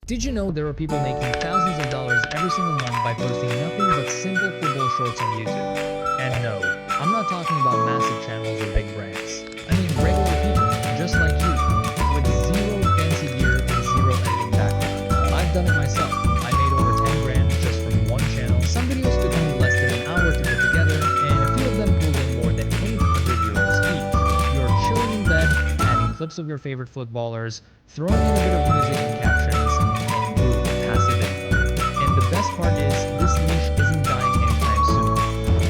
Did you know there are people making thousands of dollars every single month by posting nothing but simple football shorts on YouTube? And no, I'm not talking about massive channels or big brands. I mean regular people, just like you, with zero fancy gear and zero editing background. I've done it myself. I made over 10 grand just from one channel. Some videos took me less than an hour to put together, and a few of them pulled in more than 800 euros each. You're chilling in bed, adding clips of your favorite footballers, throwing in a bit of music and captions, and boom, passive income. And the best part is, this niche isn't dying anytime soon.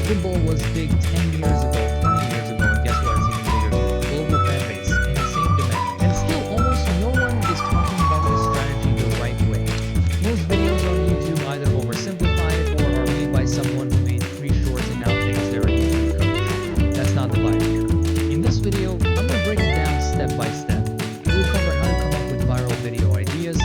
Football was big 10 years ago, 20 years ago, and guess what? It's even bigger. Global fan base, and insane demand. And still, almost no one is talking about this strategy the right way. Most videos on YouTube either oversimplify it or are made by someone who made 3 shorts and now thinks they're a YouTube coach. That's not the vibe here. In this video, I'm going to break it down step by step. We'll cover how to come up with viral video ideas,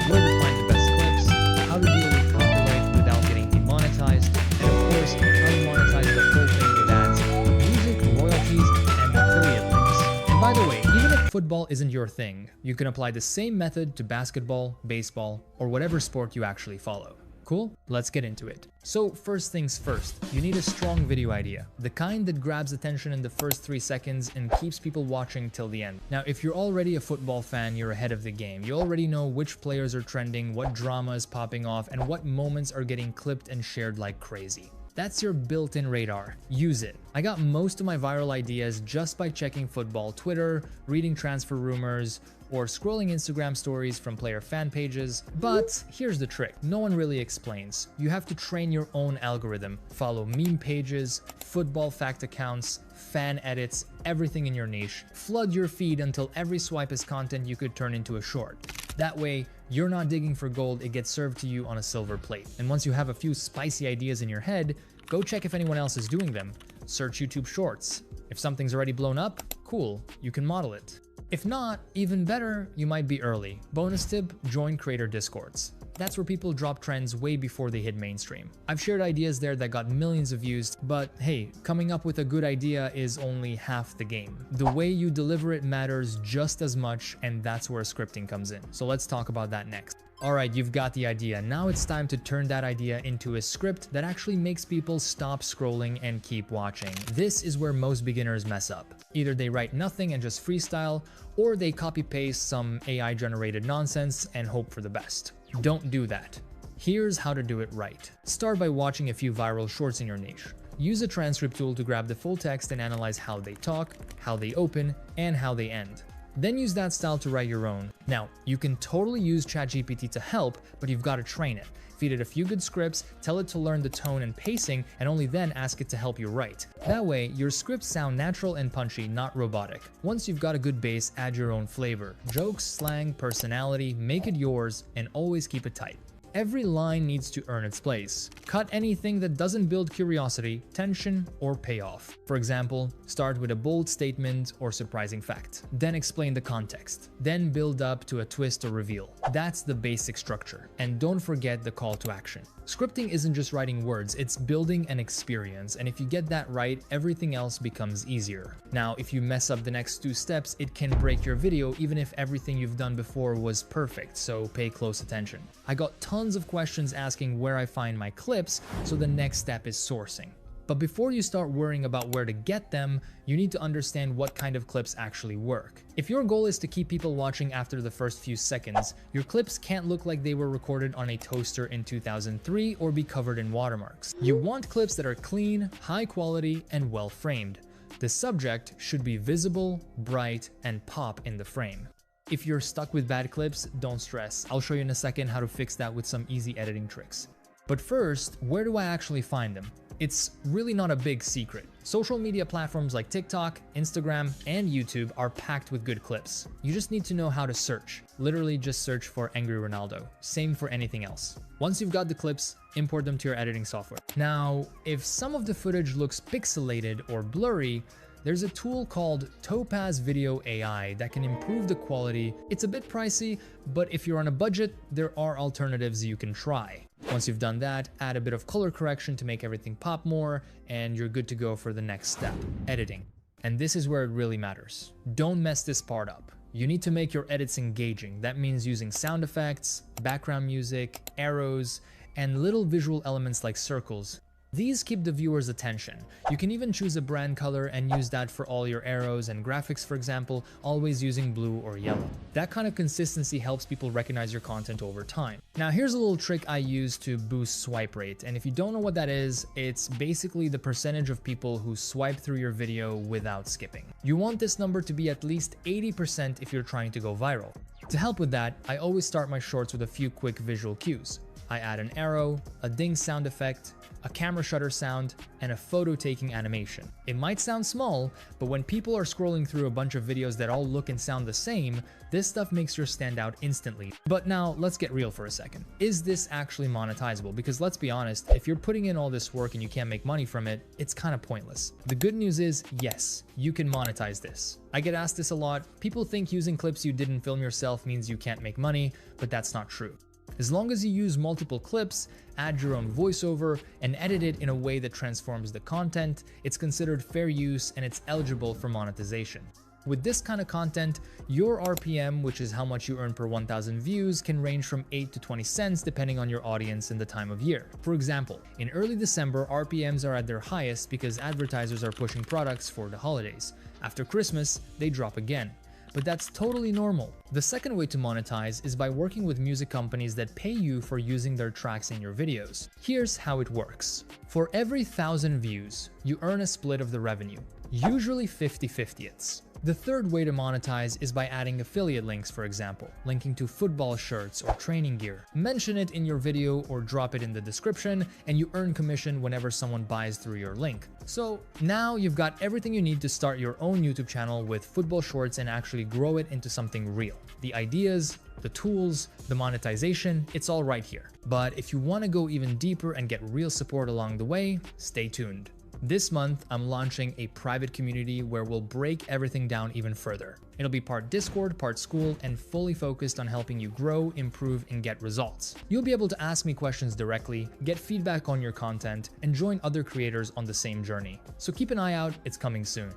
where to find the best clips, how to deal with copyright without getting demonetized, and of course, how to monetize the whole thing with ads, music, royalties, and affiliate links. And by the way, even if football isn't your thing, you can apply the same method to basketball, baseball, or whatever sport you actually follow. Cool? Let's get into it. So first things first, you need a strong video idea, the kind that grabs attention in the first 3 seconds and keeps people watching till the end. Now, if you're already a football fan, you're ahead of the game. You already know which players are trending, what drama is popping off, and what moments are getting clipped and shared like crazy. That's your built-in radar. Use it. I got most of my viral ideas just by checking football Twitter, reading transfer rumors, or scrolling Instagram stories from player fan pages. But here's the trick. No one really explains. You have to train your own algorithm. Follow meme pages, football fact accounts, fan edits, everything in your niche. Flood your feed until every swipe is content you could turn into a short. That way, you're not digging for gold, it gets served to you on a silver plate. And once you have a few spicy ideas in your head, go check if anyone else is doing them. Search YouTube Shorts. If something's already blown up, cool, you can model it. If not, even better, you might be early. Bonus tip, join creator discords. That's where people drop trends way before they hit mainstream. I've shared ideas there that got millions of views, but hey, coming up with a good idea is only half the game. The way you deliver it matters just as much, and that's where scripting comes in. So let's talk about that next. Alright, you've got the idea. Now it's time to turn that idea into a script that actually makes people stop scrolling and keep watching. This is where most beginners mess up. Either they write nothing and just freestyle, or they copy-paste some AI-generated nonsense and hope for the best. Don't do that. Here's how to do it right. Start by watching a few viral shorts in your niche. Use a transcript tool to grab the full text and analyze how they talk, how they open, and how they end. Then use that style to write your own. Now, you can totally use ChatGPT to help, but you've got to train it. Feed it a few good scripts, tell it to learn the tone and pacing, and only then ask it to help you write. That way, your scripts sound natural and punchy, not robotic. Once you've got a good base, add your own flavor. Jokes, slang, personality, make it yours, and always keep it tight. Every line needs to earn its place. Cut anything that doesn't build curiosity, tension, or payoff. For example, start with a bold statement or surprising fact. Then explain the context. Then build up to a twist or reveal. That's the basic structure. And don't forget the call to action. Scripting isn't just writing words, it's building an experience, and if you get that right, everything else becomes easier. Now, if you mess up the next 2 steps, it can break your video even if everything you've done before was perfect, so pay close attention. I got tons of questions asking where I find my clips, so the next step is sourcing. But before you start worrying about where to get them, you need to understand what kind of clips actually work. If your goal is to keep people watching after the first few seconds, your clips can't look like they were recorded on a toaster in 2003 or be covered in watermarks. You want clips that are clean, high quality, and well framed. The subject should be visible, bright, and pop in the frame. If you're stuck with bad clips, don't stress. I'll show you in a second how to fix that with some easy editing tricks. But first, where do I actually find them? It's really not a big secret. Social media platforms like TikTok, Instagram, and YouTube are packed with good clips. You just need to know how to search. Literally just search for Angry Ronaldo. Same for anything else. Once you've got the clips, import them to your editing software. Now, if some of the footage looks pixelated or blurry, there's a tool called Topaz Video AI that can improve the quality. It's a bit pricey, but if you're on a budget, there are alternatives you can try. Once you've done that, add a bit of color correction to make everything pop more, and you're good to go for the next step, editing. And this is where it really matters. Don't mess this part up. You need to make your edits engaging. That means using sound effects, background music, arrows, and little visual elements like circles. These keep the viewer's attention. You can even choose a brand color and use that for all your arrows and graphics, for example, always using blue or yellow. That kind of consistency helps people recognize your content over time. Now here's a little trick I use to boost swipe rate, and if you don't know what that is, it's basically the percentage of people who swipe through your video without skipping. You want this number to be at least 80% if you're trying to go viral. To help with that, I always start my shorts with a few quick visual cues. I add an arrow, a ding sound effect, a camera shutter sound, and a photo taking animation. It might sound small, but when people are scrolling through a bunch of videos that all look and sound the same, this stuff makes your stand out instantly. But now let's get real for a second. Is this actually monetizable? Because let's be honest, if you're putting in all this work and you can't make money from it, it's kind of pointless. The good news is, yes, you can monetize this. I get asked this a lot. People think using clips you didn't film yourself means you can't make money, but that's not true. As long as you use multiple clips, add your own voiceover, and edit it in a way that transforms the content, it's considered fair use and it's eligible for monetization. With this kind of content, your RPM, which is how much you earn per 1,000 views, can range from 8 to 20 cents depending on your audience and the time of year. For example, in early December, RPMs are at their highest because advertisers are pushing products for the holidays. After Christmas, they drop again. But that's totally normal. The second way to monetize is by working with music companies that pay you for using their tracks in your videos. Here's how it works. For every 1,000 views, you earn a split of the revenue, usually 50/50ths. The third way to monetize is by adding affiliate links, for example, linking to football shirts or training gear. Mention it in your video or drop it in the description, and you earn commission whenever someone buys through your link. So now you've got everything you need to start your own YouTube channel with football shorts and actually grow it into something real. The ideas, the tools, the monetization, it's all right here. But if you want to go even deeper and get real support along the way, stay tuned. This month, I'm launching a private community where we'll break everything down even further. It'll be part Discord, part school, and fully focused on helping you grow, improve, and get results. You'll be able to ask me questions directly, get feedback on your content, and join other creators on the same journey. So keep an eye out, it's coming soon.